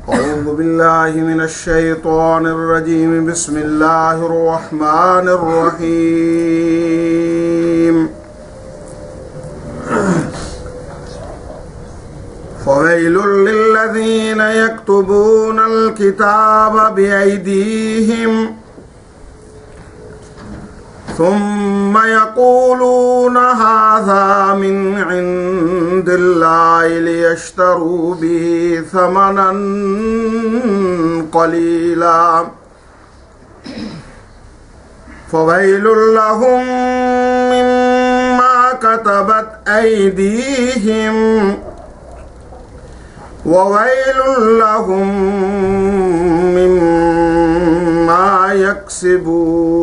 औज़ु बिल्लाहि मिनश शैतानिर रजीम बिस्मिल्लाहिर रहमानिर रहीम। फ़वैलुल लिल्लज़ीना यक्तुबूनल किताबा बिअयदीहिम सुम्मा यक़ूलूना हाज़ा मिन इंदिल्लाहि लियश्तरू बिही समनन क़लीला फ़वैलुल लहुम मिम्मा कतबत अयदीहिम ववैलुल लहुम मिम्मा यक्सिबून।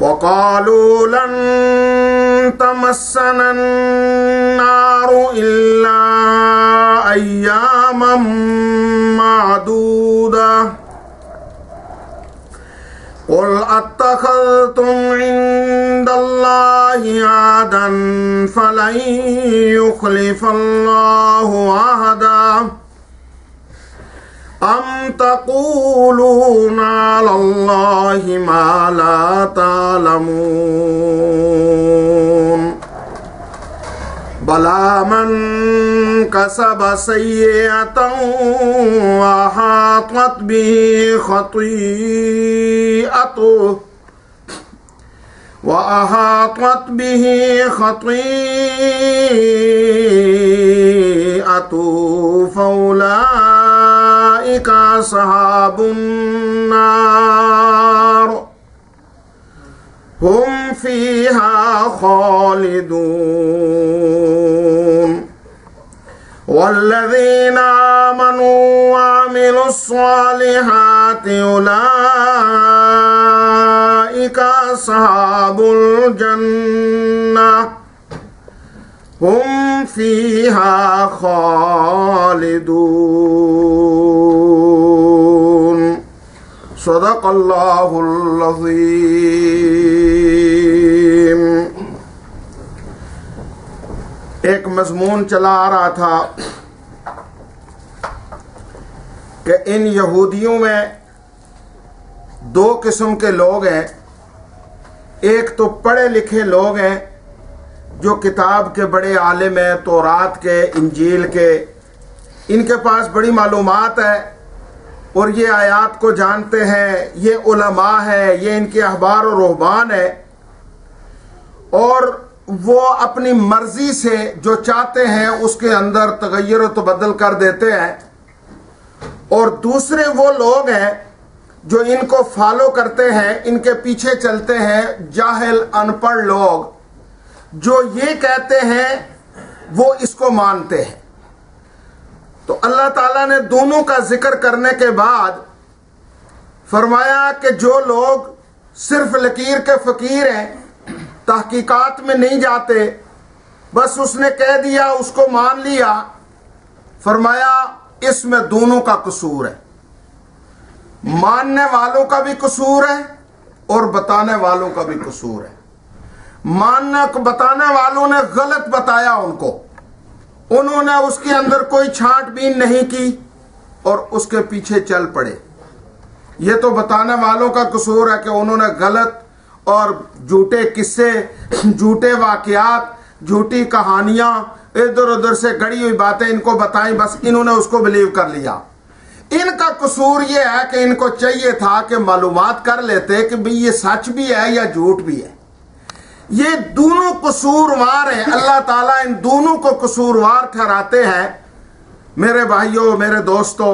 वक़ालू लन तमस्सना अन्नारु इल्ला अय्यामम मादूदा क़ुल अत्तख़ज़्तुम इंदल्लाहि अहदन फ़लन युख़्लिफ़ल्लाहु अहदा अम तक़ूलूना अलल्लाहि मा ला तालमून। बला मन कसब सय्यअतन वअहातत बिही खतीअतुहु फउलाइका असहाबुन नार हुम फीहा खालिदून। वल्लज़ीना आमनू वअमिलुस्सालिहाति उलाइका अस्हाबुल जन्नह हुम फीहा खालिदून। सदक़ल्लाहुल अज़ीम। एक मज़मून चला आ रहा था कि इन यहूदियों में दो किस्म के लोग हैं। एक तो पढ़े लिखे लोग हैं जो किताब के बड़े आलिम हैं, तौरात के, इंजील के, इनके पास बड़ी मालूमात है और ये आयात को जानते हैं, ये उलमा है, ये इनके अहबार और रुहबान है और वो अपनी मर्जी से जो चाहते हैं उसके अंदर तगय्युर तबद्दुल कर देते हैं। और दूसरे वो लोग हैं जो इनको फॉलो करते हैं, इनके पीछे चलते हैं, जाहिल अनपढ़ लोग जो ये कहते हैं वो इसको मानते हैं। तो अल्लाह ताला ने दोनों का जिक्र करने के बाद फरमाया कि जो लोग सिर्फ लकीर के फकीर हैं, तहकीकात में नहीं जाते, बस उसने कह दिया उसको मान लिया, फरमाया इसमें दोनों का कसूर है। मानने वालों का भी कसूर है और बताने वालों का भी कसूर है। बताने वालों ने गलत बताया उनको, उन्होंने उसके अंदर कोई छांटबीन नहीं की और उसके पीछे चल पड़े। ये तो बताने वालों का कसूर है कि उन्होंने गलत और झूठे किस्से, झूठे वाकयात, झूठी कहानियां, इधर उधर से गढ़ी हुई बातें इनको बताई, बस इन्होंने उसको बिलीव कर लिया। इनका कसूर ये है कि इनको चाहिए था कि मालूमात कर लेते कि भाई ये सच भी है या झूठ भी है। ये दोनों कसूरवार हैं। अल्लाह ताला इन दोनों को कसूरवार ठहराते हैं। मेरे भाइयों, मेरे दोस्तों,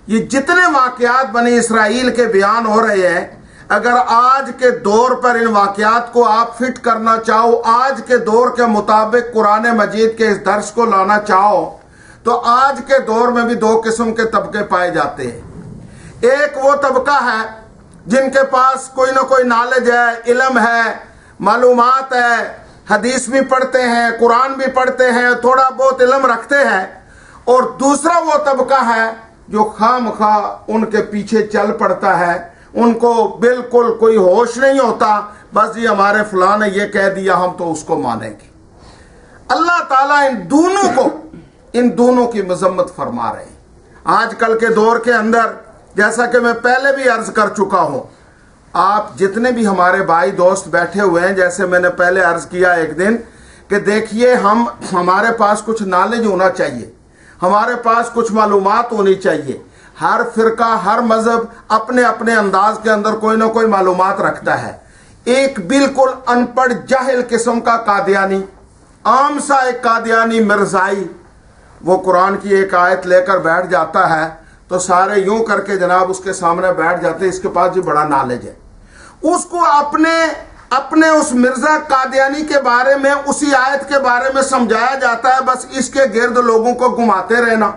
ये जितने वाकयात बनी इसराइल के बयान हो रहे हैं, अगर आज के दौर पर इन वाकयात को आप फिट करना चाहो, आज के दौर के मुताबिक कुरान मजीद के इस दर्स को लाना चाहो, तो आज के दौर में भी दो किस्म के तबके पाए जाते हैं। एक वो तबका है जिनके पास कोई ना कोई नॉलेज है, इल्म है, मालूमात है, हदीस भी पढ़ते हैं, कुरान भी पढ़ते हैं, थोड़ा बहुत इल्म रखते हैं। और दूसरा वो तबका है जो खामखा उनके पीछे चल पड़ता है, उनको बिल्कुल कोई होश नहीं होता, बस ये हमारे फलां ने ये कह दिया हम तो उसको मानेंगे। अल्लाह ताला इन दोनों की मजम्मत फरमा रहे हैं। आजकल के दौर के अंदर, जैसा कि मैं पहले भी अर्ज कर चुका हूं, आप जितने भी हमारे भाई दोस्त बैठे हुए हैं, जैसे मैंने पहले अर्ज किया एक दिन कि देखिए, हमारे पास कुछ नॉलेज होना चाहिए, हमारे पास कुछ मालूमात होनी चाहिए। हर फिरका, हर मजहब अपने अपने अंदाज के अंदर कोई ना कोई मालूमात रखता है। एक बिल्कुल अनपढ़ जाहिल किस्म का कादियानी, आम सा एक कादियानी मिर्जाई, वो कुरान की एक आयत लेकर बैठ जाता है तो सारे यूं करके जनाब उसके सामने बैठ जाते, इसके पास जो बड़ा नॉलेज है। उसको अपने उस मिर्जा कादियानी के बारे में, उसी आयत के बारे में समझाया जाता है, बस इसके गिर्द लोगों को घुमाते रहना।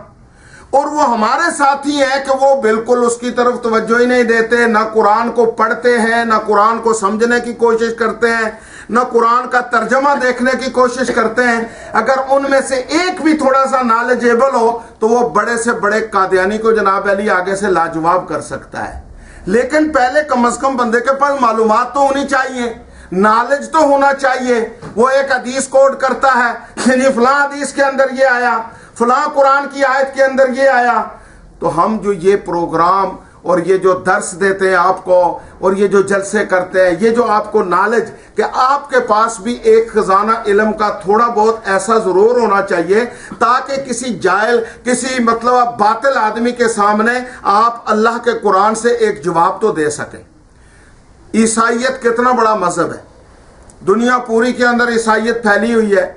और वो हमारे साथी हैं कि वो बिल्कुल उसकी तरफ तवज्जो ही नहीं देते, ना कुरान को पढ़ते हैं, ना कुरान को समझने की कोशिश करते हैं, ना कुरान का तर्जमा देखने की कोशिश करते हैं। अगर उनमें से एक भी थोड़ा सा नॉलेजेबल हो तो वो बड़े से बड़े कादियानी को जनाब अली आगे से लाजवाब कर सकता है। लेकिन पहले कम से कम बंदे के पास मालूमात तो होनी चाहिए, नॉलेज तो होना चाहिए। वो एक हदीस कोट करता है कि फलां हदीस के अंदर ये आया, फलां कुरान की आयत के अंदर ये आया। तो हम जो ये प्रोग्राम और ये जो दर्स देते हैं आपको, और ये जो जलसे करते हैं, ये जो आपको नॉलेज, कि आपके पास भी एक खजाना इल्म का थोड़ा बहुत ऐसा जरूर होना चाहिए ताकि किसी जाहिल, किसी मतलब बातिल आदमी के सामने आप अल्लाह के कुरान से एक जवाब तो दे सकें। ईसाइयत कितना बड़ा मजहब है, दुनिया पूरी के अंदर ईसाइयत फैली हुई है,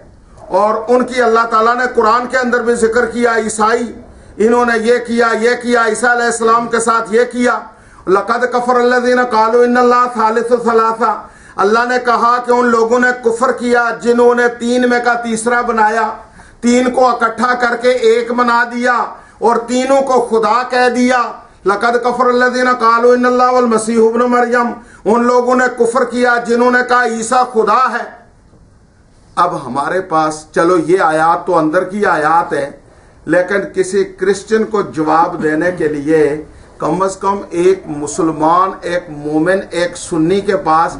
और उनकी अल्लाह ताला ने कुरान के अंदर भी जिक्र किया। ईसाई इन्होंने ये किया, ईसा अलैहिस्सलाम के साथ ये किया। लक़द कफ़र अल्लज़ीना क़ालू इन्नल्लाह सालिसु सलासा, अल्लाह ने कहा कि उन लोगों ने कुफ्र किया जिन्होंने तीन में का तीसरा बनाया, तीन को इकट्ठा करके एक बना दिया और तीनों को खुदा कह दिया। लक़द कफ़र अल्लज़ीना क़ालू इन्नल्लाह वल मसीह इब्न मरियम, उन लोगों ने कुफ्र किया जिन्होंने कहा ईसा खुदा है। अब हमारे पास चलो ये आयात तो अंदर की आयात है, लेकिन किसी क्रिश्चियन को जवाब देने के लिए कम से कम एक मुसलमान, एक मोमिन, एक सुन्नी के पास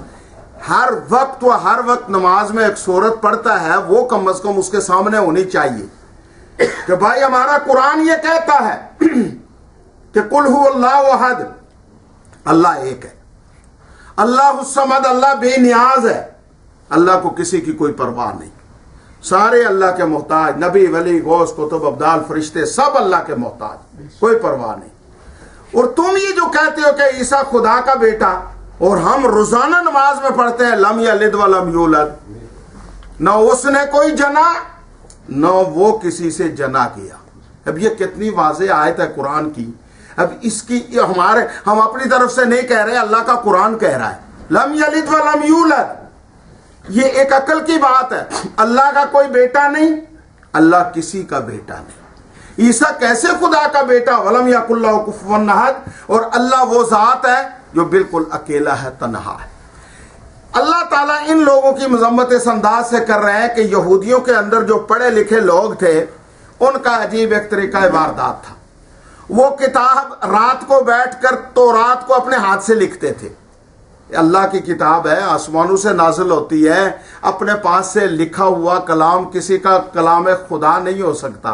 हर वक्त नमाज में एक सूरत पढ़ता है, वो कम से कम उसके सामने होनी चाहिए कि भाई हमारा कुरान ये कहता है कि कुल हुवल्लाहु अहद, अल्लाह एक है, अल्लाहुस समद, अल्लाह बेनियाज है, अल्लाह को किसी की कोई परवाह नहीं, सारे अल्लाह के मोहताज, नबी वली गौस कुतुब अब्दाल फरिश्ते सब अल्लाह के मोहताज, कोई परवाह नहीं। और तुम ये जो कहते हो कि ईसा खुदा का बेटा, और हम रोजाना नमाज में पढ़ते हैं लम यलिद व लम यूलद, न उसने कोई जना न वो किसी से जना किया। अब ये कितनी वाज़ेह आयत है कुरान की। अब इसकी हम अपनी तरफ से नहीं कह रहे, अल्लाह का कुरान कह रहा है लम यलिद व लम यूलद। ये एक अकल की बात है, अल्लाह का कोई बेटा नहीं, अल्लाह किसी का बेटा नहीं। ईसा कैसे खुदा का बेटा, वलम यकुल्लाहु कुफुवन अहद, और अल्लाह वो जात है जो बिल्कुल अकेला है, तन्हा है। अल्लाह ताला इन लोगों की मजम्मत इस अंदाज से कर रहे हैं कि यहूदियों के अंदर जो पढ़े लिखे लोग थे उनका अजीब एक तरीका वारदात था। वो किताब रात को बैठकर तो रात को अपने हाथ से लिखते थे। अल्लाह की किताब है, आसमानों से नाजिल होती है, अपने पास से लिखा हुआ कलाम किसी का कलाम खुदा नहीं हो सकता।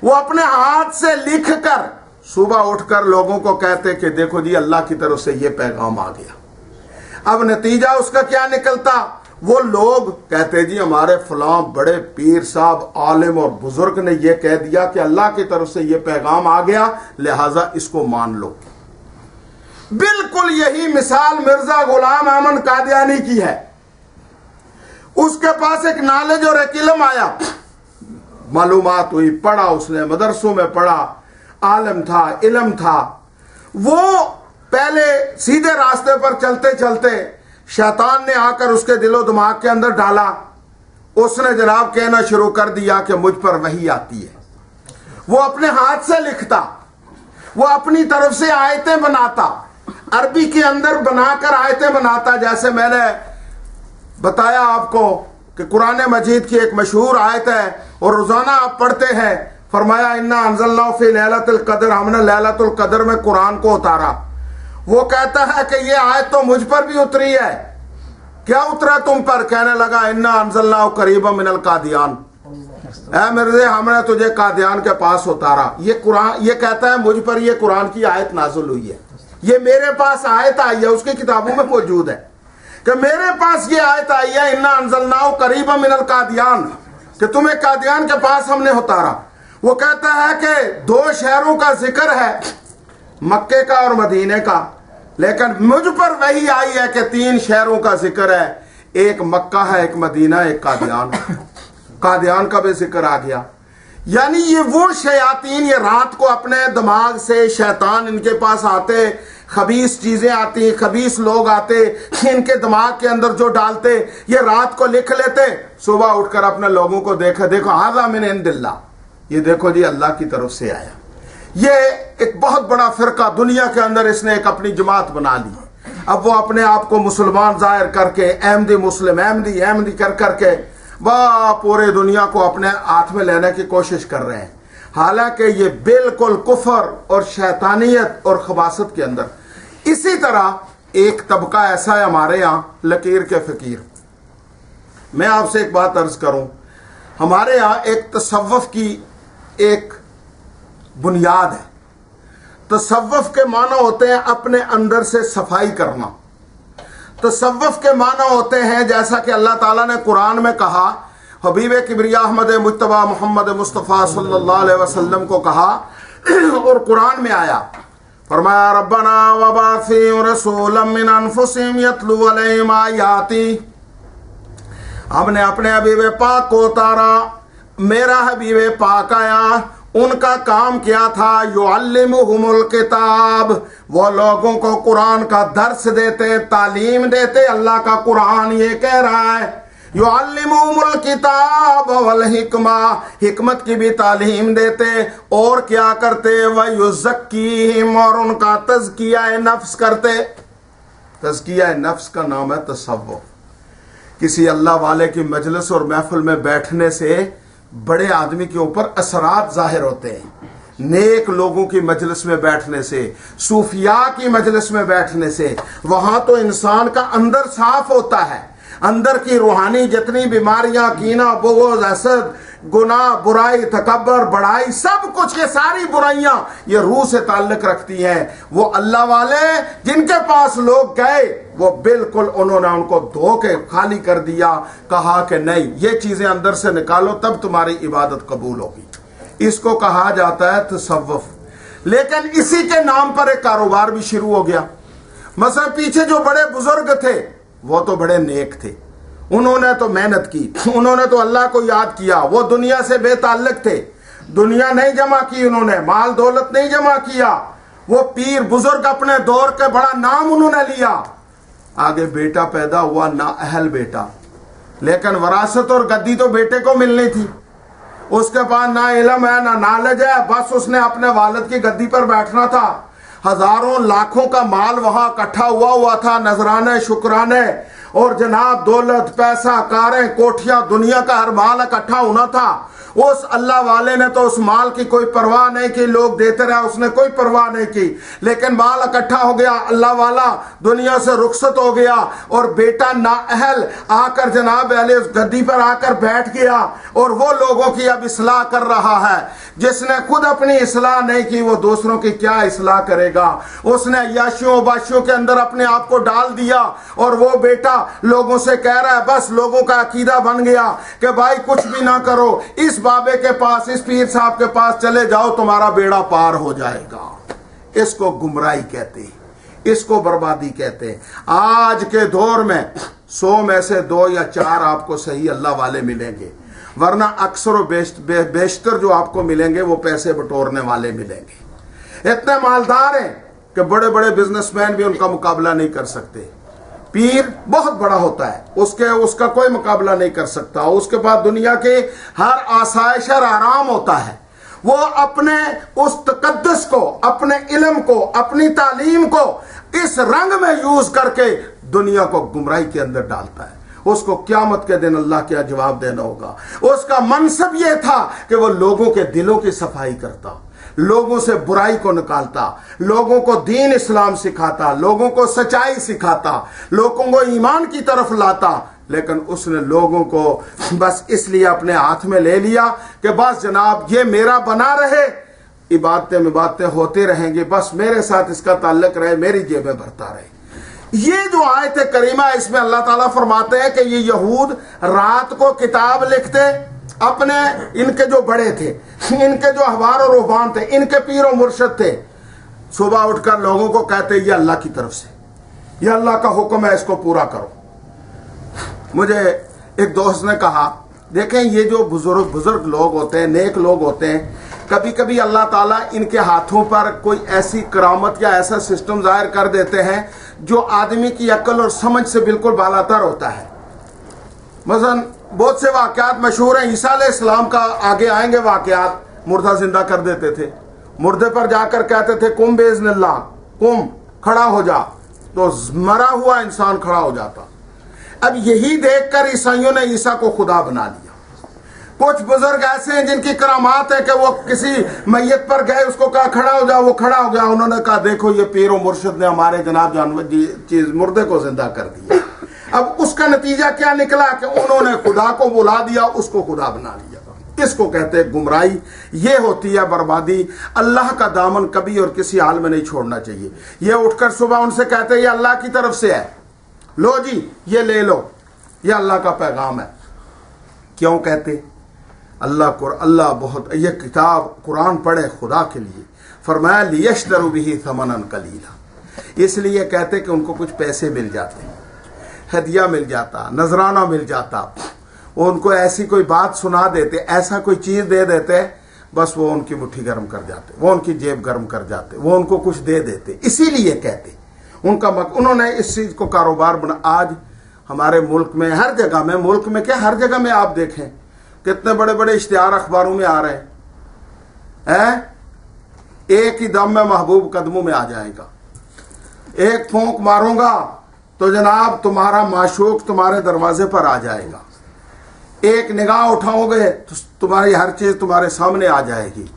वो अपने हाथ से लिख कर सुबह उठकर लोगों को कहते कि देखो जी अल्लाह की तरफ से ये पैगाम आ गया। अब नतीजा उसका क्या निकलता, वो लोग कहते जी हमारे फलां बड़े पीर साहब आलिम और बुजुर्ग ने ये कह दिया कि अल्लाह की तरफ से ये पैगाम आ गया, लिहाजा इसको मान लो। बिल्कुल यही मिसाल मिर्जा गुलाम अहमद कादियानी की है। उसके पास एक नॉलेज और एक इल्म आया, मालूमात हुई, पढ़ा, उसने मदरसों में पढ़ा, आलिम था, इल्म था। वो पहले सीधे रास्ते पर चलते चलते शैतान ने आकर उसके दिलो दिमाग के अंदर डाला। उसने जनाब कहना शुरू कर दिया कि मुझ पर वही आती है। वो अपने हाथ से लिखता, वो अपनी तरफ से आयतें बनाता, अरबी के अंदर बनाकर आयतें बनाता। जैसे मैंने बताया आपको कि कुरान मजीद की एक मशहूर आयत है और रोजाना आप पढ़ते हैं, फरमाया इन्ना अंज़लनाहु फी लैलतुल क़द्र, हमने लैलतुल क़द्र में कुरान को उतारा। वो कहता है कि ये आयत तो मुझ पर भी उतरी है। क्या उतरा तुम पर? कहने लगा इन्ना अंज़लनाहु क़रीबन मिनल क़ादियान, ऐ मिर्जे हमने तुझे कादियान के पास उतारा। ये कुरान, ये कहता है मुझ पर ये कुरान की आयत नाजुल हुई है, ये मेरे पास आयत आई है, उसकी किताबों में मौजूद है कि मेरे पास ये आयत आई है, इन्ना अंजलनाहु करीबा मिनल कादियान, कि तुम्हें कादियान के पास हमने उतारा। वो कहता है कि दो शहरों का जिक्र है, मक्के का और मदीने का, लेकिन मुझ पर वही आई है कि 3 शहरों का जिक्र है, एक मक्का है, एक मदीना, एक कादियान। कादियान का भी जिक्र आ गया। यानी ये वो शयातीन, ये रात को अपने दिमाग से शैतान इनके पास आते, खबीस चीजें आती, खबीस लोग आते, इनके दिमाग के अंदर जो डालते, ये रात को लिख लेते, सुबह उठकर अपने लोगों को देखा, देखो हाज़ा मिन इंदिल्लाह, ये देखो जी अल्लाह की तरफ से आया। ये एक बहुत बड़ा फिरका दुनिया के अंदर इसने एक अपनी जमात बना ली। अब वो अपने आप को मुसलमान जाहिर करके अहमदी मुस्लिम, अहमदी अहमदी कर करके वह पूरे दुनिया को अपने हाथ में लेने की कोशिश कर रहे हैं। हालांकि ये बिल्कुल कुफर और शैतानियत और खबासत के अंदर। इसी तरह एक तबका ऐसा है हमारे यहाँ, लकीर के फकीर। मैं आपसे एक बात अर्ज करूं, हमारे यहाँ एक तसव्वुफ की एक बुनियाद है। तसव्वुफ के माना होते हैं अपने अंदर से सफाई करना। तसव्वुफ के माना होते हैं जैसा कि अल्लाह ताला ने कुरान में कहा, हबीब किबरिया अहमद मुज्तबा मोहम्मद मुस्तफ़ा सल्लल्लाहु अलैहि वसल्लम को कहा, और कुरान में आया, फरमाया रब्बना वबअस फ़ीहिम रसूलन मिन अनफुसिहिम यतलू अलैहिम आयाती। हमने अपने हबीब पाक को उतारा, मेरा हबीब पाक आया, उनका काम क्या था, युअल्लिमुहुमुल किताब, वो लोगों को कुरान का दर्स देते, तालीम देते। अल्लाह का कुरान ये कह रहा है, युअल्लिमुहुमुल किताब वल हिकमा, हिकमत की भी तालीम देते, और क्या करते, व युज़क्कीहिम, और उनका तज़किया नफ्स करते। तज़किया नफ्स का नाम है तसव्वुफ। किसी अल्लाह वाले की मजलिस और महफिल में बैठने से बड़े आदमी के ऊपर असरात जाहिर होते हैं। नेक लोगों की मजलिस में बैठने से, सूफिया की मजलिस में बैठने से, वहां तो इंसान का अंदर साफ होता है। अंदर की रूहानी जितनी बीमारियां, कीना, बुग़्ज़, हसद, गुनाह, बुराई, तकब्बर, बड़ाई, सब कुछ, ये सारी बुराइयां ये रूह से ताल्लुक रखती हैं। वो अल्लाह वाले जिनके पास लोग गए, वो बिल्कुल उन्होंने उनको धो के खाली कर दिया, कहा कि नहीं, ये चीजें अंदर से निकालो तब तुम्हारी इबादत कबूल होगी। इसको कहा जाता है तसव्वुफ। लेकिन इसी के नाम पर एक कारोबार भी शुरू हो गया। मसला पीछे जो बड़े बुजुर्ग थे वो तो बड़े नेक थे, उन्होंने तो मेहनत की, उन्होंने तो अल्लाह को याद किया, वो दुनिया से बेताल्लुक थे, दुनिया नहीं जमा की, उन्होंने माल दौलत नहीं जमा किया। वो पीर बुजुर्ग अपने दौर के बड़ा नाम उन्होंने लिया। आगे बेटा पैदा हुआ, ना अहल बेटा, लेकिन वरासत और गद्दी तो बेटे को मिलनी थी। उसके पास ना इल्म है ना नॉलेज है, बस उसने अपने वालिद की गद्दी पर बैठना था। हजारों लाखों का माल वहां इकट्ठा हुआ था, नजराने, शुक्राने और जनाब दौलत, पैसा, कारें, कोठियां, दुनिया का हर माल इकट्ठा होना था। उस अल्लाह वाले ने तो उस माल की कोई परवाह नहीं की, लोग देते रहे, उसने कोई परवाह नहीं की। लेकिन माल इकट्ठा हो गया, अल्लाह वाला दुनिया से रुखसत हो गया और बेटा नाअहल आकर जनाब अली उस गद्दी पर आकर बैठ गया और वो लोगों की अब इस्लाह कर रहा है। जिसने खुद अपनी इस्लाह नहीं की वो दूसरों की क्या इस्लाह करेगा। उसने अय्याशियों बाशियों के अंदर अपने आप को डाल दिया और वो बेटा लोगों से कह रहा है, बस लोगों का अकीदा बन गया कि भाई कुछ भी ना करो, इस बाबे के पास, इस पीर साहब के पास चले जाओ, तुम्हारा बेड़ा पार हो जाएगा। इसको गुमराही कहते हैं, इसको बर्बादी कहते हैं। आज के दौर में 100 में से 2 या 4 आपको सही अल्लाह वाले मिलेंगे, वरना अक्सर बेशतर जो आपको मिलेंगे वो पैसे बटोरने वाले मिलेंगे। इतने मालदार हैं कि बड़े बड़े बिजनेसमैन भी उनका मुकाबला नहीं कर सकते। पीर बहुत बड़ा होता है, उसका कोई मुकाबला नहीं कर सकता। उसके पास दुनिया के हर आसाइश और आराम होता है। वो अपने उस तकद्दुस को, अपने इल्म को, अपनी तालीम को इस रंग में यूज करके दुनिया को गुमराही के अंदर डालता है। उसको क़यामत के दिन अल्लाह क्या जवाब देना होगा। उसका मनसब यह था कि वो लोगों के दिलों की सफाई करता, लोगों से बुराई को निकालता, लोगों को दीन इस्लाम सिखाता, लोगों को सच्चाई सिखाता, लोगों को ईमान की तरफ लाता। लेकिन उसने लोगों को बस इसलिए अपने हाथ में ले लिया कि बस जनाब ये मेरा बना रहे, इबादतें होती रहेंगी, बस मेरे साथ इसका ताल्लुक रहे, मेरी जेबें भरता रहे। ये जो आयत करीमा है इसमें अल्लाह ताला फरमाते हैं कि ये यहूद रात को किताब लिखते अपने, इनके जो बड़े थे, इनके जो अहबार और रुहबान थे, इनके पीर और मुर्शद थे, सुबह उठकर लोगों को कहते ये अल्लाह की तरफ से, ये अल्लाह का हुक्म है, इसको पूरा करो। मुझे एक दोस्त ने कहा, देखें ये जो बुजुर्ग लोग होते हैं, नेक लोग होते हैं, कभी कभी अल्लाह ताला इनके हाथों पर कोई ऐसी करामत या ऐसा सिस्टम जाहिर कर देते हैं जो आदमी की अक्ल और समझ से बिल्कुल बालातर होता है। मसलन बहुत से वाकयात मशहूर हैं, ईसा अलैहिस्सलाम का आगे आएंगे वाकयात, मुर्दा जिंदा कर देते थे, मुर्दे पर जाकर कहते थे कुम बेइज़्निल्लाह, कुम खड़ा हो जा, तो मरा हुआ इंसान खड़ा हो जाता। अब यही देखकर ईसाइयों ने ईसा को खुदा बना लिया। कुछ बुजुर्ग ऐसे हैं जिनकी करामात है कि वो किसी मैयत पर गए, उसको कहा खड़ा हो जा, वो खड़ा हो गया, उन्होंने कहा देखो ये पीर और मुर्शिद ने हमारे जनाब जानवर चीज मुर्दे को जिंदा कर दिया। अब उसका नतीजा क्या निकला कि उन्होंने खुदा को बुला दिया, उसको खुदा बना लिया। इसको कहते हैं गुमराही, ये होती है बर्बादी। अल्लाह का दामन कभी और किसी हाल में नहीं छोड़ना चाहिए। ये उठकर सुबह उनसे कहते हैं ये अल्लाह की तरफ से है, लो जी ये ले लो, ये अल्लाह का पैगाम है। क्यों कहते? अल्लाह बहुत, ये किताब कुरान पढ़े खुदा के लिए, फरमाया लियश्तरू बिही समनन कलीला, इसलिए कहते कि उनको कुछ पैसे मिल जाते, हदिया मिल जाता, नजराना मिल जाता, उनको ऐसी कोई बात सुना देते, ऐसा कोई चीज दे देते, बस वो उनकी मुट्ठी गर्म कर जाते, वो उनकी जेब गर्म कर जाते, वो उनको कुछ दे देते, इसीलिए कहते उनका उन्होंने इस चीज को कारोबार बना। आज हमारे मुल्क में हर जगह में, मुल्क में क्या हर जगह में आप देखें कितने बड़े बड़े इश्तिहार अखबारों में आ रहे हैं, एक ही दम में महबूब कदमों में आ जाएगा, एक फूंक मारूंगा तो जनाब तुम्हारा माशूक तुम्हारे दरवाजे पर आ जाएगा, एक निगाह उठाओगे तो तुम्हारी हर चीज तुम्हारे सामने आ जाएगी।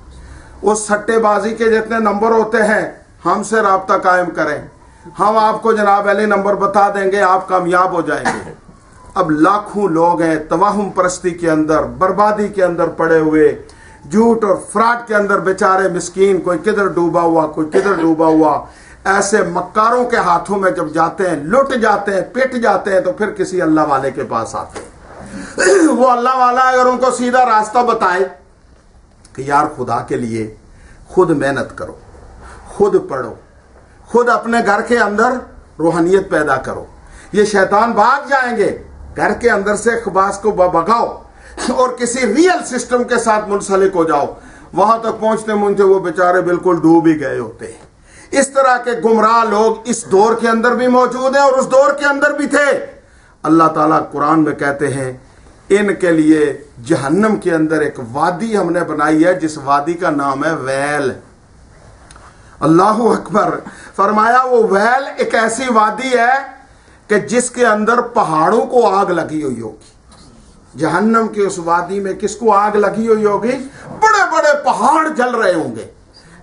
उस सट्टेबाजी के जितने नंबर होते हैं, हमसे राब्ता कायम करें, हम आपको जनाब अली नंबर बता देंगे, आप कामयाब हो जाएंगे। अब लाखों लोग हैं तवाहुम परस्ती के अंदर, बर्बादी के अंदर पड़े हुए, झूठ और फ्रॉड के अंदर बेचारे मिस्कीन, कोई किधर डूबा हुआ, कोई किधर डूबा हुआ। ऐसे मक्कारों के हाथों में जब जाते हैं, लुट जाते हैं, पिट जाते हैं, तो फिर किसी अल्लाह वाले के पास आते हैं। वो अल्लाह वाला अगर उनको सीधा रास्ता बताए कि यार खुदा के लिए खुद मेहनत करो, खुद पढ़ो, खुद अपने घर के अंदर रूहानियत पैदा करो, ये शैतान भाग जाएंगे, घर के अंदर से खबास को भगाओ और किसी रियल सिस्टम के साथ मुंसलिक हो जाओ। वहां तक पहुंचते मुझे वो बेचारे बिल्कुल डूब ही गए होते हैं। इस तरह के गुमराह लोग इस दौर के अंदर भी मौजूद हैं और उस दौर के अंदर भी थे। अल्लाह ताला कुरान में कहते हैं इनके लिए जहन्नम के अंदर एक वादी हमने बनाई है, जिस वादी का नाम है वैल। अल्लाहु अकबर। फरमाया वो वैल एक ऐसी वादी है कि जिसके अंदर पहाड़ों को आग लगी हुई होगी। जहन्नम की उस वादी में किसको आग लगी हुई होगी? बड़े बड़े पहाड़ जल रहे होंगे।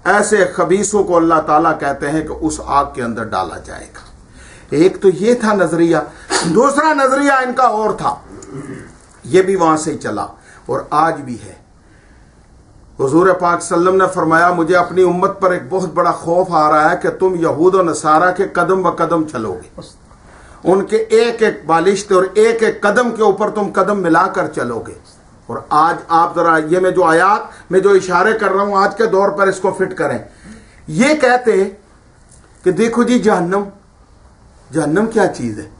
ऐसे खबीसों को अल्लाह ताला कहते हैं कि उस आग के अंदर डाला जाएगा। एक तो ये था नजरिया, दूसरा नजरिया इनका और था, ये भी वहां से ही चला और आज भी है। हुजूर पाक सल्लम ने फरमाया मुझे अपनी उम्मत पर एक बहुत बड़ा खौफ आ रहा है कि तुम यहूद और नसारा के कदम ब कदम चलोगे, उनके एक एक बालिश्त और एक एक कदम के ऊपर तुम कदम मिलाकर चलोगे। और आज आप जरा ये मैं जो आयात में जो इशारे कर रहा हूं आज के दौर पर इसको फिट करें। ये कहते कि देखो जी जहन्नम, जहन्नम क्या चीज है?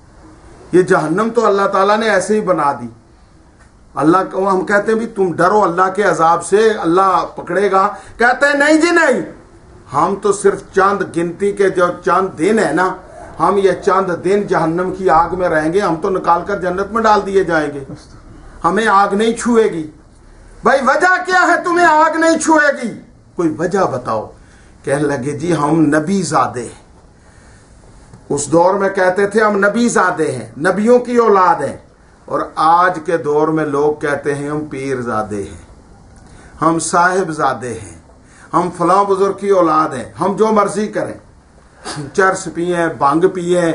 ये जहन्नम तो अल्लाह ताला ने ऐसे ही बना दी। अल्लाह को हम कहते हैं भी तुम डरो अल्लाह के अजाब से, अल्लाह पकड़ेगा। कहते हैं नहीं जी नहीं, हम तो सिर्फ चंद गिनती के जो चंद दिन है ना, हम ये चंद दिन जहन्नम की आग में रहेंगे, हम तो निकाल कर जन्नत में डाल दिए जाएंगे, हमें आग नहीं छुएगी। भाई वजह क्या है तुम्हें आग नहीं छुएगी? कोई वजह बताओ। कहने लगे जी हम नबी ज़ादे हैं। उस दौर में कहते थे हम नबी ज़ादे हैं, नबियों की औलाद हैं। और आज के दौर में लोग कहते हैं हम पीर ज़ादे हैं, हम साहिब ज़ादे हैं, हम फलां बुजुर्ग की औलाद हैं, हम जो मर्जी करें, चरस पिए, भांग पिए,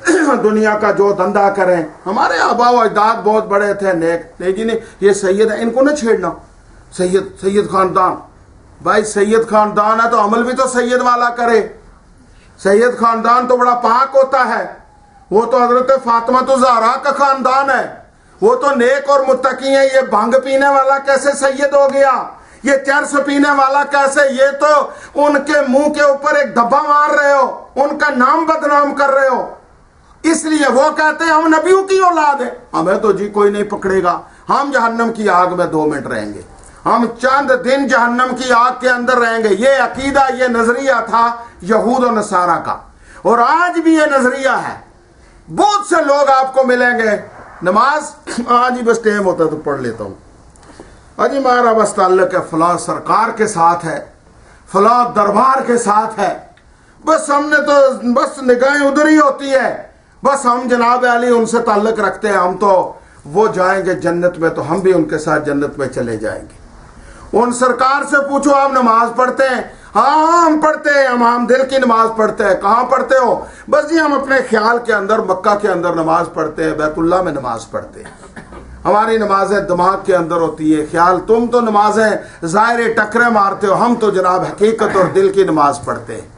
दुनिया का जो धंधा करें। हमारे आबा व अजदाद बहुत बड़े थे नेक, लेकिन ये सैयद है, इनको न छेड़ना। सैयद खानदान, भाई सैयद खानदान है तो अमल भी तो सैयद वाला करे। सैयद खानदान तो बड़ा पाक होता है, वो तो हजरत फातिमा तो ज़हरा का खानदान है, वो तो नेक और मुत्तकी है। ये भांग पीने वाला कैसे सैयद हो गया? ये चरस पीने वाला कैसे? ये तो उनके मुंह के ऊपर एक धब्बा मार रहे हो, उनका नाम बदनाम कर रहे हो। इसलिए वो कहते हैं हम नबियों की औलाद है, हमें तो जी कोई नहीं पकड़ेगा, हम जहन्नम की आग में 2 मिनट रहेंगे, हम चंद दिन जहन्नम की आग के अंदर रहेंगे। ये अकीदा, ये नजरिया था यहूद और नसारा का, और आज भी ये नजरिया है। बहुत से लोग आपको मिलेंगे, नमाज आज ही बस टाइम होता तो पढ़ लेता हूँ, अजी हमारा बस ताल्लुक है फलां सरकार के साथ है, फलां दरबार के साथ है, बस हमने तो बस निगाहें उधर ही होती है, बस हम जनाब अली उनसे ताल्लुक रखते हैं, हम तो वो जाएंगे जन्नत में तो हम भी उनके साथ जन्नत में चले जाएंगे। उन सरकार से पूछो आप नमाज पढ़ते हैं? हाँ हम पढ़ते हैं, हम दिल की नमाज पढ़ते हैं। कहाँ पढ़ते हो? बस जी हम अपने ख्याल के अंदर मक्का के अंदर नमाज पढ़ते हैं, बैतुल्लाह में नमाज पढ़ते हैं। हमारी नमाजें दिमाग के अंदर होती है, ख्याल। तुम तो नमाजें ज़ाहिर टकरे मारते हो, हम तो जनाब हकीकत और दिल की नमाज पढ़ते हैं।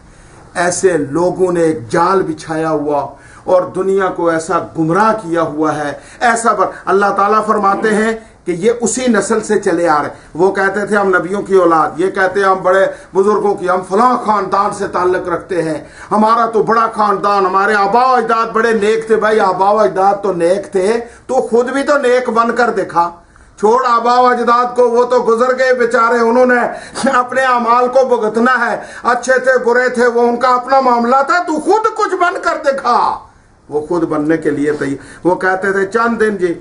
ऐसे लोगों ने एक जाल बिछाया हुआ और दुनिया को ऐसा गुमराह किया हुआ है, ऐसा अल्लाह ताला फरमाते हैं कि ये उसी नस्ल से चले आ रहे। वो कहते थे हम नबियों की औलाद, ये कहते हैं हम बड़े बुजुर्गों की, हम फलां खानदान से ताल्लुक रखते हैं, हमारा तो बड़ा खानदान, हमारे आबा अजदाद बड़े नेक थे। भाई आबा अजदाद तो नेक थे, तो खुद भी तो नेक बनकर देखा। छोड़ आबा अजदाद को, वो तो गुजर गए बेचारे, उन्होंने अपने अमाल को भुगतना है, अच्छे थे बुरे थे वो उनका अपना मामला था, तू खुद कुछ बनकर देखा। वो खुद बनने के लिए तैयार। वो कहते थे चंद दिन जी,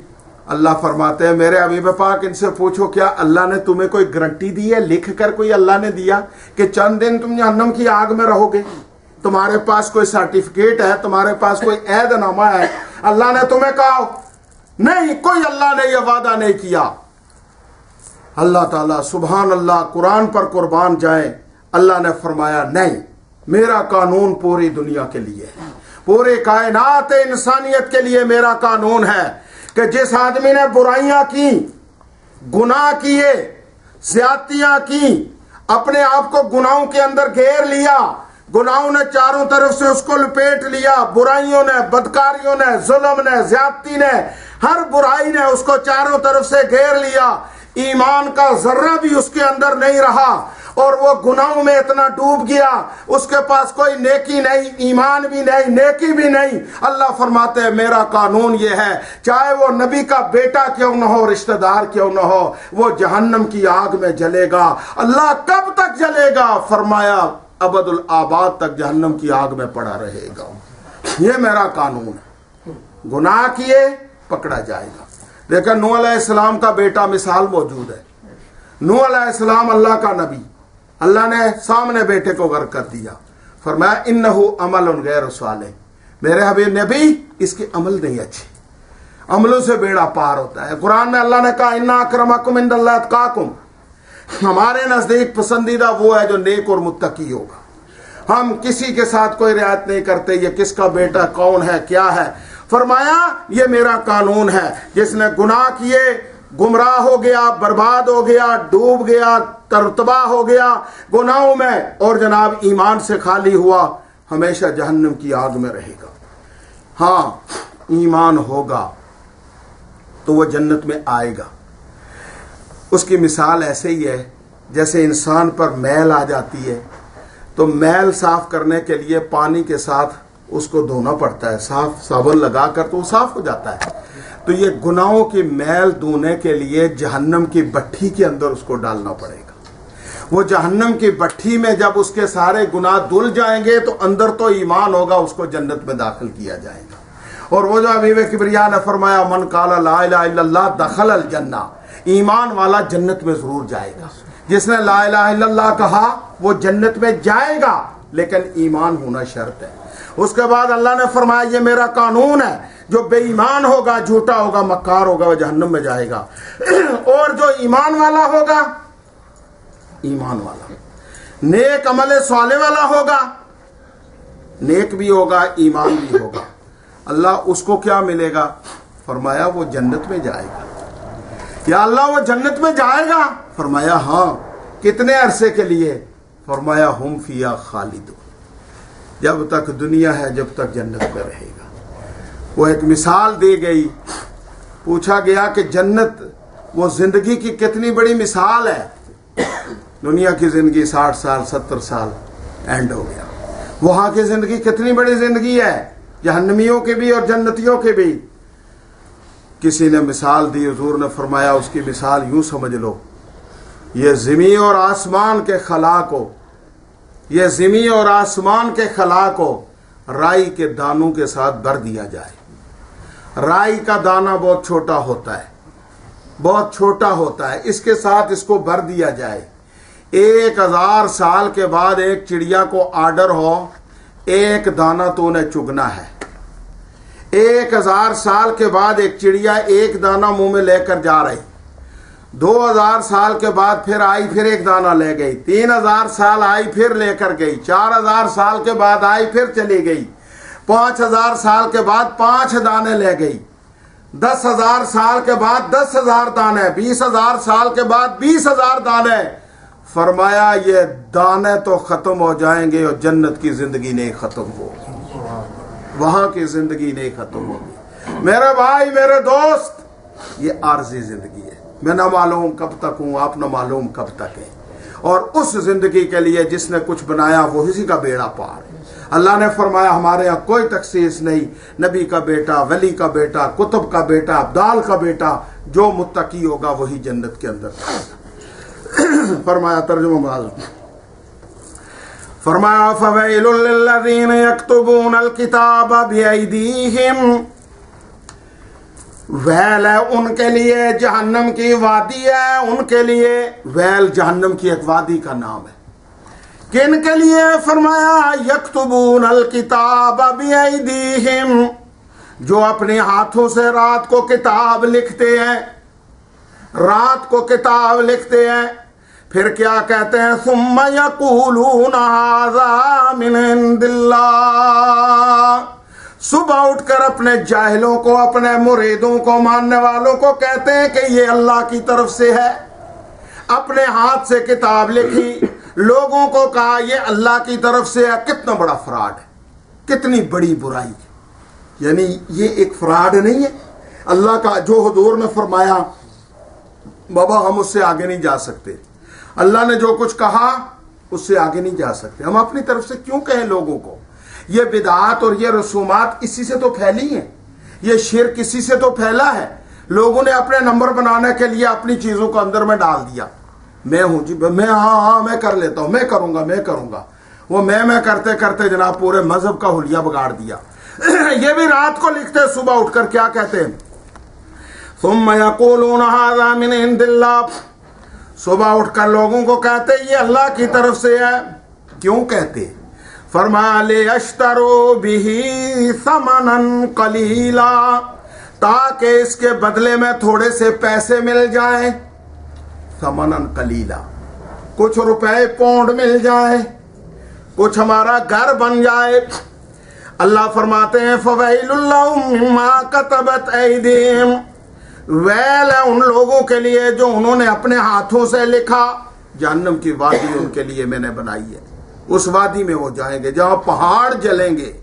अल्लाह फरमाते हैं मेरे हबीब पाक इनसे पूछो क्या अल्लाह ने तुम्हें कोई गारंटी दी है? लिख कर कोई अल्लाह ने दिया कि चंद दिन तुम जहन्नम की आग में रहोगे? तुम्हारे पास कोई सर्टिफिकेट है? तुम्हारे पास कोई ऐदनामा है? अल्लाह ने तुम्हें कहा? नहीं, कोई अल्लाह ने यह वादा नहीं किया। अल्लाह ताला सुभान अल्लाह, कुरान पर कुर्बान जाए, अल्लाह ने फरमाया नहीं, मेरा कानून पूरी दुनिया के लिए है, पूरे कायनात इंसानियत के लिए मेरा कानून है कि जिस आदमी ने बुराइयां की, गुनाह किए, ज्यादतियां की, अपने आप को गुनाहों के अंदर घेर लिया, गुनाहों ने चारों तरफ से उसको लपेट लिया, बुराइयों ने, बदकारियों ने, जुल्म ने, ज्यादती ने, हर बुराई ने उसको चारों तरफ से घेर लिया, ईमान का जर्रा भी उसके अंदर नहीं रहा और वो गुनाहों में इतना डूब गया, उसके पास कोई नेकी नहीं, ईमान भी नहीं, नेकी भी नहीं। अल्लाह फरमाते हैं मेरा कानून ये है, चाहे वो नबी का बेटा क्यों न हो, रिश्तेदार क्यों न हो, वो जहन्नम की आग में जलेगा। अल्लाह कब तक जलेगा? फरमाया अबदुल आबाद तक जहन्नम की आग में पड़ा रहेगा। ये मेरा कानून है। गुनाह किए पकड़ा जाएगा। लेकिन नूह अलैहिस्सलाम का बेटा मिसाल मौजूद है। नूह अलैहिस्सलाम अल्लाह का नबी, अल्लाह ने सामने बेटे को गर्क कर दिया, फरमाया इन्नहु अमलुन गैर सालिह, मेरे हबीब नबी इसके अमल नहीं अच्छे, अमलों से बेड़ा पार होता है। कुरान में अल्लाह ने कहा इन्ना अक्रमकुम इंदल्लाहि अत्काकुम, हमारे नजदीक पसंदीदा वो है जो नेक और मुत्तकी होगा। हम किसी के साथ कोई रियायत नहीं करते, ये किसका बेटा, कौन है, क्या है। फरमाया ये मेरा कानून है, जिसने गुनाह किए गुमराह हो गया, बर्बाद हो गया, डूब गया, तरतबा हो गया गुनाहों में और जनाब ईमान से खाली हुआ, हमेशा जहन्नम की आग में रहेगा। हाँ, ईमान होगा तो वह जन्नत में आएगा। उसकी मिसाल ऐसे ही है जैसे इंसान पर मैल आ जाती है तो मैल साफ करने के लिए पानी के साथ उसको धोना पड़ता है, साफ साबुन लगाकर तो वो साफ हो जाता है। तो ये गुनाहों की मैल धोने के लिए जहन्नम की भट्ठी के अंदर उसको डालना पड़ेगा। वो जहन्नम की भट्ठी में जब उसके सारे गुनाह धुल जाएंगे तो अंदर तो ईमान होगा, उसको जन्नत में दाखिल किया जाएगा। और वो जो हबीब किबरिया ने फरमाया मन काला ला इलाहा इल्लल्लाह दखल अल जन्ना, ईमान वाला जन्नत में जरूर जाएगा। जिसने ला इलाहा इल्लल्लाह कहा वो जन्नत में जाएगा, लेकिन ईमान होना शर्त है। उसके बाद अल्लाह ने फरमाया ये मेरा कानून है, जो बेईमान होगा, झूठा होगा, मक्कार होगा, वह जहन्नम में जाएगा। और जो ईमान वाला होगा, ईमान वाला नेक अमल साले वाला होगा, नेक भी होगा, ईमान भी होगा, अल्लाह उसको क्या मिलेगा? फरमाया वो जन्नत में जाएगा। या अल्लाह वो जन्नत में जाएगा? फरमाया हाँ। कितने अरसे के लिए? फरमाया हुम फिया खालिदून, जब तक दुनिया है, जब तक जन्नत में रहेगा। वो एक मिसाल दी गई। पूछा गया कि जन्नत वो जिंदगी की कितनी बड़ी मिसाल है। दुनिया की जिंदगी 60 साल 70 साल एंड हो गया। वहां की जिंदगी कितनी बड़ी जिंदगी है, जहन्नमियों के भी और जन्नतियों के भी। किसी ने मिसाल दी, हुजूर ने फरमाया उसकी मिसाल यूं समझ लो, ये ज़मीन और आसमान के खला को, ये ज़मीन और आसमान के खला को राई के दानों के साथ भर दिया जाए। राई का दाना बहुत छोटा होता है, बहुत छोटा होता है, इसके साथ इसको भर दिया जाए। 1000 साल के बाद एक चिड़िया को आर्डर हो, एक दाना तो उन्हें चुगना है। 1000 साल के बाद एक चिड़िया एक दाना मुंह में लेकर जा रही, 2000 साल के बाद फिर आई, फिर एक दाना ले गई, 3000 साल आई, फिर लेकर गई, 4000 साल के बाद आई, फिर चली गई, 5000 साल के बाद 5 दाने ले गई, 10,000 साल के बाद 10,000 दाने, 20,000 साल के बाद 20,000 दाने। फरमाया ये दाने तो खत्म हो जाएंगे और जन्नत की जिंदगी नहीं खत्म होगी, वहां की जिंदगी नहीं खत्म होगी। मेरे भाई, मेरे दोस्त, ये आर्जी जिंदगी है। मैं ना मालूम कब तक हूं, आप ना मालूम कब तक है। और उस जिंदगी के लिए जिसने कुछ बनाया वो इसी का बेड़ा पार है। अल्लाह ने फरमाया हमारे यहाँ कोई तखसीस नहीं, नबी का बेटा, वली का बेटा, कुतुब का बेटा, अब्दाल का बेटा, जो मुत्तकी होगा वही जन्नत के अंदर फरमाया तर्जुमा मालूम, फरमाया फवैलुल लिल्लज़ीना यक्तुबूनल किताबा बिअयदीहिम, वैल है उनके लिए, जहन्नम की वादी है उनके लिए। वैल जहन्नम की एक वादी का नाम है। किन के लिए? फरमाया यक्तुबूनल किताब बिअयदीहिम, जो अपने हाथों से रात को किताब लिखते हैं, रात को किताब लिखते हैं। फिर क्या कहते हैं? सुम्मा यक़ूलूना हाज़ा मिन इंदिल्लाह, सुबह उठकर अपने जाहिलों को, अपने मुरीदों को, मानने वालों को कहते हैं कि ये अल्लाह की तरफ से है। अपने हाथ से किताब लिखी, लोगों को कहा ये अल्लाह की तरफ से है। कितना बड़ा फ्रॉड है, कितनी बड़ी बुराई है। यानी ये एक फ्रॉड नहीं है अल्लाह का, जो हुजूर ने फरमाया बाबा हम उससे आगे नहीं जा सकते, अल्लाह ने जो कुछ कहा उससे आगे नहीं जा सकते। हम अपनी तरफ से क्यों कहें लोगों को? ये बिदात और ये रसूमात इसी से तो फैली हैं, ये शिर्क इसी से तो फैला है। लोगों ने अपने नंबर बनाने के लिए अपनी चीजों को अंदर में डाल दिया। मैं हूं जी, मैं हाँ मैं कर लेता हूं, मैं करूंगा, मैं करूंगा। वो मैं करते करते जनाब पूरे मजहब का हुलिया बिगाड़ दिया। ये भी रात को लिखते, सुबह उठकर क्या कहते हैं? सुम्मा यक़ूलूना हाज़ा मिन इंदिल्लाह, सुबह उठकर लोगों को कहते ये अल्लाह की तरफ से है। क्यों कहते? फरमाया लियश्तरू बिही समनन कलीला, ताकि इसके बदले में थोड़े से पैसे मिल जाए। समनन कलीला, कुछ रुपए पौंड मिल जाए, कुछ हमारा घर बन जाए। अल्लाह फरमाते हैं फवैलुल लहुम मिम्मा कतबत ऐदीहिम, वैल है उन लोगों के लिए जो उन्होंने अपने हाथों से लिखा। जहन्नम की वादी उनके लिए मैंने बनाई है, उस वादी में वो जाएंगे जहां पहाड़ जलेंगे।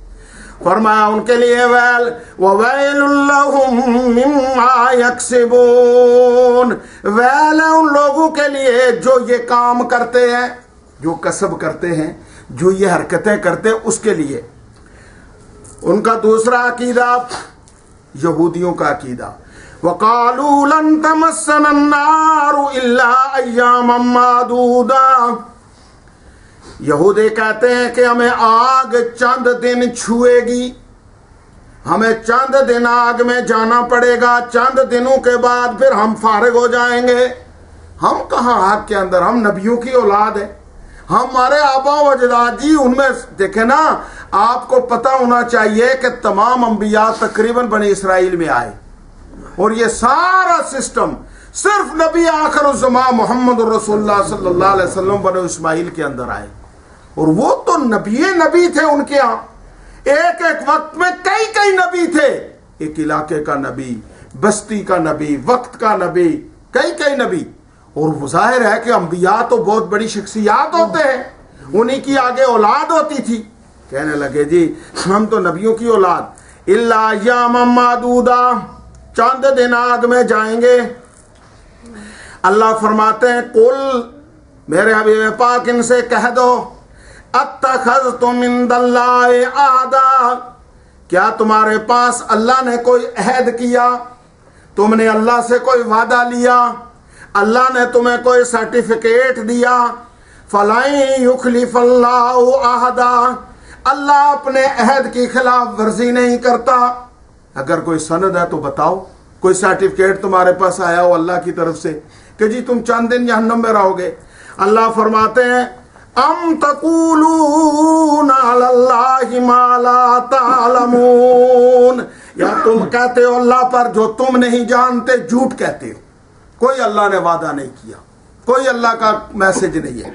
फरमाया उनके लिए वैल ववैलुल लहुम मिम्मा यक्सिबून, वैल है उन लोगों के लिए जो ये काम करते हैं, जो कसब करते हैं, जो ये हरकतें करते हैं, उसके लिए। उनका दूसरा अकीदा यहूदियों का अकीदा, वक़ालू लन तमस्सना अन्नारु इल्ला अय्यामम मादूदा, यहूदी कहते हैं कि हमें आग चंद दिन छुएगी, हमें चंद दिन आग में जाना पड़ेगा, चंद दिनों के बाद फिर हम फारिग हो जाएंगे। हम कहाँ आग के अंदर? हम नबियों की औलाद है, हमारे आबा व अजदाद जी उनमें देखे ना। आपको पता होना चाहिए कि तमाम अंबिया तकरीबन बनी इसराइल में आए, और ये सारा सिस्टम सिर्फ नबी आखिरुज़्ज़मा मोहम्मद रसूलुल्लाह सल्लल्लाहु अलैहि वसल्लम बनो इस्माइल के अंदर आए। और वो तो नबी थे उनके यहाँ, एक एक वक्त में कई कई नबी थे, एक इलाके का नबी, बस्ती का नबी, वक्त का नबी, कई कई नबी। और जाहिर है कि अंबिया तो बहुत बड़ी शख्सियात होते हैं, उन्हीं की आगे औलाद होती थी। कहने लगे जी हम तो नबियों की औलाद, इल्ला अय्यामम मादूदा, चंद दिन आग में जाएंगे। अल्लाह फरमाते हैं कुल, मेरे हबीब पाक इनसे कह दो, अत्तखज़्तुम इंदल्लाहि अहदा, क्या तुम्हारे पास अल्लाह ने कोई अहद किया, तुमने अल्लाह से कोई वादा लिया, अल्लाह ने तुम्हें कोई सर्टिफिकेट दिया। फलाई युखलिफल्लाहु अहदा, अल्लाह अपने अहद की खिलाफ वर्जी नहीं करता। अगर कोई सनद है तो बताओ, कोई सर्टिफिकेट तुम्हारे पास आया हो अल्लाह की तरफ से कि जी तुम चंद दिन जहन्नम में रहोगे। अल्लाह फरमाते हैं अम तक़ूलूना अलल्लाहि मा ला तालमून, या तुम कहते हो अल्लाह पर जो तुम नहीं जानते, झूठ कहते हो। कोई अल्लाह ने वादा नहीं किया, कोई अल्लाह का मैसेज नहीं है।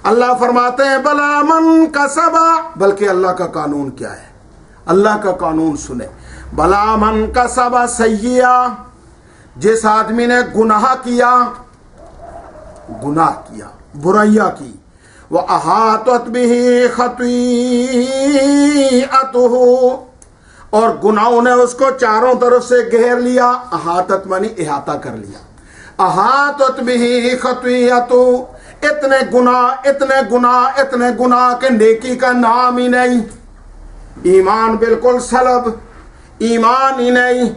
अल्लाह फरमाते हैं बला मन कसबा, बल्कि अल्लाह का कानून क्या है, अल्लाह का कानून सुने। बला मन कसबा सय्या, जिस आदमी ने गुनाह किया, बुराइयां की, वह अहातत बिही खतीअतुहु, और गुनाहों ने उसको चारों तरफ से घेर लिया। अहातत मानी इहाता कर लिया। अहातत बिही खतीअतु, इतने गुनाह इतने गुनाह इतने गुनाह के नेकी का नाम ही नहीं, ईमान बिल्कुल सलब, ईमान ही नहीं।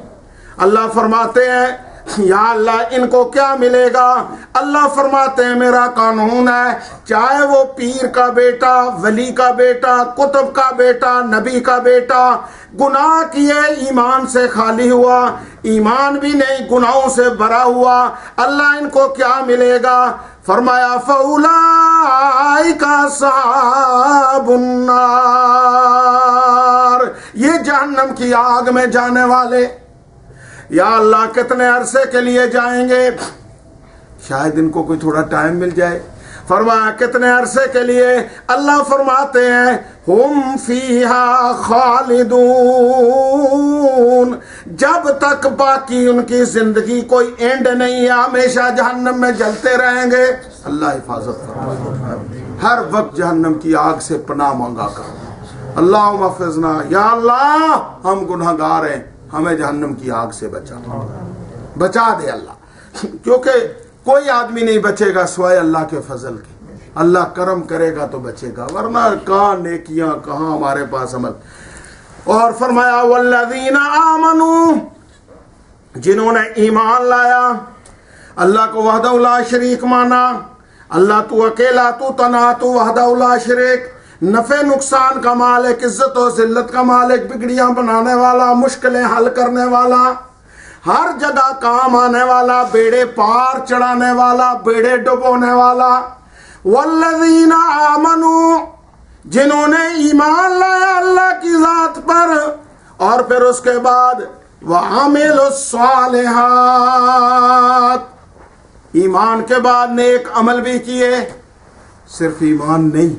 अल्लाह फरमाते हैं या अल्लाह इनको क्या मिलेगा। अल्लाह फरमाते हैं मेरा कानून है, चाहे वो पीर का बेटा, वली का बेटा, कुतुब का बेटा, नबी का बेटा, गुनाह किए ईमान से खाली हुआ, ईमान भी नहीं गुनाहों से भरा हुआ, अल्लाह इनको क्या मिलेगा। फरमाया फउलाइका अस्हाबुन्नार, ये जहन्नम की आग में जाने वाले। या अल्लाह कितने अरसे के लिए जाएंगे, शायद इनको कोई थोड़ा टाइम मिल जाए। फरमाया कितने अरसे के लिए। अल्लाह फरमाते हैं हुम फीहा खालिदून, जब तक बाकी उनकी जिंदगी कोई एंड नहीं है, हमेशा जहन्नम में जलते रहेंगे। अल्लाह हिफाजत फरमाए, हर वक्त जहन्नम की आग से पनाह मांगा कर। अल्लाह महफिजना, या अल्लाह हम गुनहगार हैं, हमें जहन्नम की आग से बचा दे अल्लाह। क्योंकि कोई आदमी नहीं बचेगा सिवाय अल्लाह के फजल के, अल्लाह करम करेगा तो बचेगा, वरना कहाँ नेकियां, कहाँ हमारे पास अमल। और फरमाया वल्लज़ीना आमनू, जिन्होंने ईमान लाया, अल्लाह को वहदहु ला शरीक माना, अल्लाह तू अकेला, तू तना, तू वहदहु ला शरीक, नफे नुकसान का मालिक, इज्जत और जिल्लत का मालिक, बिगड़ियां बनाने वाला, मुश्किलें हल करने वाला, हर जगह काम आने वाला, बेड़े पार चढ़ाने वाला, बेड़े डुबोने वाला। वल्लज़ीना आमनू, जिन्होंने ईमान लाया अल्लाह की जात पर, और फिर उसके बाद वअमिलुस्सालिहात, ईमान के बाद नेक अमल भी किए। सिर्फ ईमान नहीं,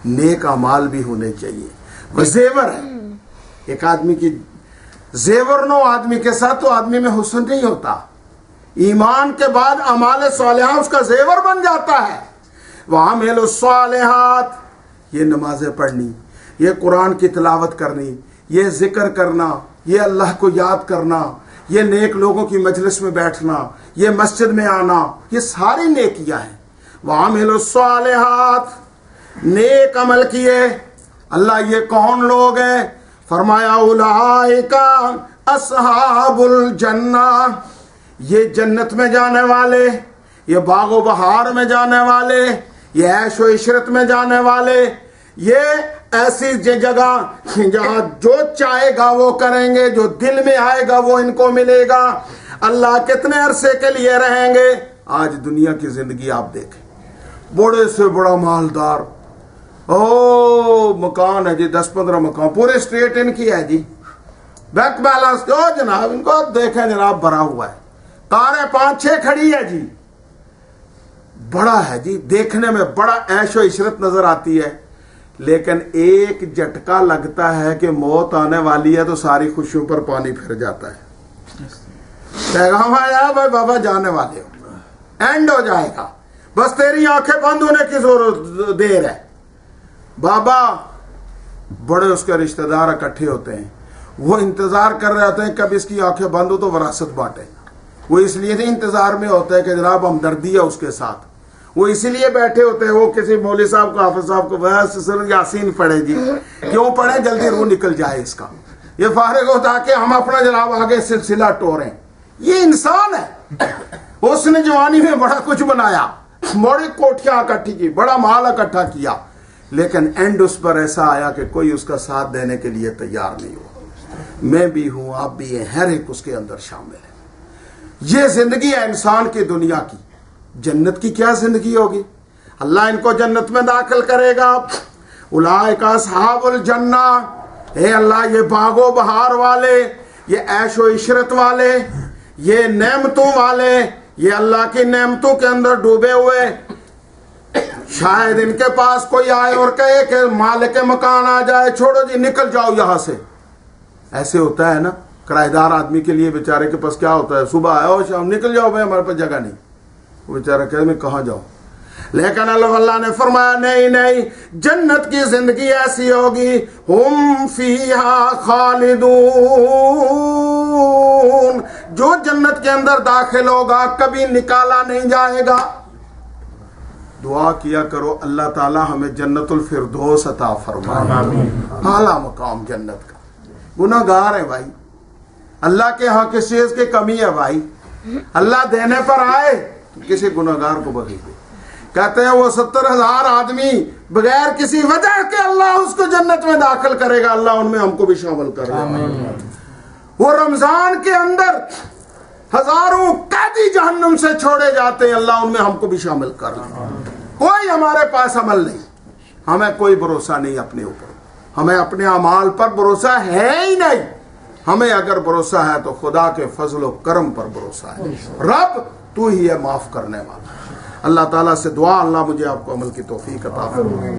नेक अमाल भी होने चाहिए। वह जेवर है, एक आदमी की जेवर नो आदमी के साथ तो आदमी में हुस्न नहीं होता, ईमान के बाद अमाल सालिहा उसका जेवर बन जाता है। वहां मेलो सालिहात, ये नमाजें पढ़नी, ये कुरान की तिलावत करनी, ये जिक्र करना, ये अल्लाह को याद करना, ये नेक लोगों की मजलिस में बैठना, ये मस्जिद में आना, ये सारी नेकियां हैं। वहां मेलो सालिहात, नेक अमल किए। अल्लाह ये कौन लोग हैं। फरमाया उलाइका अस्हाबुल जन्ना, ये जन्नत में जाने वाले, ये बागो बहार में जाने वाले, ये ऐशो इशरत में जाने वाले, ये ऐसी जगह जहां जो चाहेगा वो करेंगे, जो दिल में आएगा वो इनको मिलेगा। अल्लाह कितने अरसे के लिए रहेंगे। आज दुनिया की जिंदगी आप देखें, बड़े से बड़ा मालदार, ओ मकान है जी, 10-15 मकान, पूरे स्टेट इनकी है जी, बैंक बैलेंस दो जनाब, इनको देखें जनाब भरा हुआ है, कारें 5-6 खड़ी है जी, बड़ा है जी, देखने में बड़ा ऐशो इशरत नजर आती है। लेकिन एक झटका लगता है कि मौत आने वाली है तो सारी खुशियों पर पानी फिर जाता है। पैगाम आया भाई बाबा जाने वाले हो, एंड हो जाएगा, बस तेरी आंखें बंद होने की जरूरत देर है। बाबा बड़े उसके रिश्तेदार इकट्ठे होते हैं, वो इंतजार कर रहे होते हैं कब इसकी आंखें बंद हो तो विरासत बांटे। वो इसलिए नहीं इंतजार में होता है कि जनाब हमदर्दी है उसके साथ, वो इसलिए बैठे होते हैं। वो किसी मौलवी साहब को, हाफिज साहब को, बस सर यासीन पढ़े जी, क्यों पढ़े, जल्दी रूह निकल जाए इसका, ये फारिग होता कि हम अपना जनाब आगे सिलसिला टोरें। ये इंसान है, उसने जवानी में बड़ा कुछ बनाया, बड़ी कोठियां इकट्ठी की, बड़ा माल इकट्ठा किया, लेकिन एंड उस पर ऐसा आया कि कोई उसका साथ देने के लिए तैयार नहीं हुआ। मैं भी हूं, आप भी हैं, हर एक उसके अंदर शामिल है। ये जिंदगी है इंसान की दुनिया की। जन्नत की क्या जिंदगी होगी? अल्लाह इनको जन्नत में दाखिल करेगा। उलाइका अस्हाबुल जन्ना, हे अल्लाह ये बागो बहार वाले, ये ऐशो इशरत वाले, ये नेमतों वाले, ये अल्लाह की नेमतों के अंदर डूबे हुए। शायद इनके पास कोई आए और कहे कि मालिक मकान आ जाए, छोड़ो जी निकल जाओ यहां से। ऐसे होता है ना, किराएदार आदमी के लिए बेचारे के पास क्या होता है, सुबह आया हो शाम निकल जाओ भाई हमारे पास जगह नहीं, वो बेचारा कहते मैं कहां जाऊं। लेकिन अल्लाह ने फरमाया नहीं नहीं, जन्नत की जिंदगी ऐसी होगी, हुम फीहा खालिदून, जो जन्नत के अंदर दाखिल होगा कभी निकाला नहीं जाएगा। दुआ किया करो अल्लाह ताला हमें जन्नतुल फिरदौस अता फरमाए, आला मकाम जन्नत का। गुनाहगार है भाई, अल्लाह के यहाँ किस चीज की कमी है भाई? अल्लाह देने पर आए तो किसी गुनाहगार को बख्श दे। कहते हैं वो 70,000 आदमी बगैर किसी वजह के अल्लाह उसको जन्नत में दाखिल करेगा। अल्लाह उनमें हमको भी शामिल करेगा। वो रमजान के अंदर हजारों कैदी जहन्नुम से छोड़े जाते हैं, अल्लाह उनमें हमको भी शामिल कर ले। कोई हमारे पास अमल नहीं, हमें कोई भरोसा नहीं अपने ऊपर, हमें अपने अमाल पर भरोसा है ही नहीं। हमें अगर भरोसा है तो खुदा के फजल और करम पर भरोसा है। रब तू ही है माफ करने वाला। अल्लाह ताला से दुआ, अल्लाह मुझे आपको अमल की तौफीक अता फरमाए।